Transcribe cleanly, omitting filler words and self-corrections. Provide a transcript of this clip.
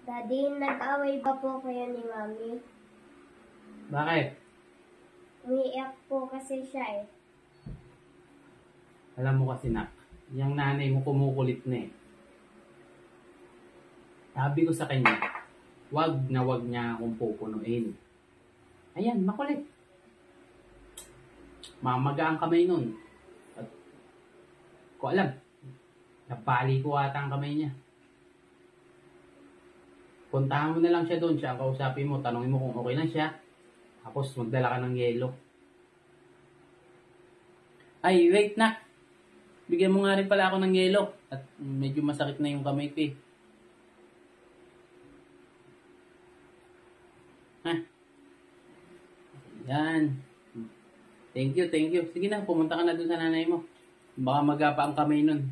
Daddy, nag-away ba po kayo ni Mami? Bakit? Umiiyak po kasi siya eh. Alam mo kasi nak, yung nanay mo kumukulit na eh. Sabi ko sa kanya, wag na wag niya akong pupunuin. Ayan, makulit. Mamaga ang kamay nun. At, ko alam, napali ko ata ang kamay niya. Puntahan mo na lang siya doon, siya ang kausapin mo, tanongin mo kung okay lang siya. Tapos magdala ka ng yelo. Ay, wait na. Bigyan mo nga rin pala ako ng yelo. At medyo masakit na yung kamay ko eh. Ha? Yan. Thank you. Sige na, pumunta ka na doon sa nanay mo. Baka magapa ang kamay nun.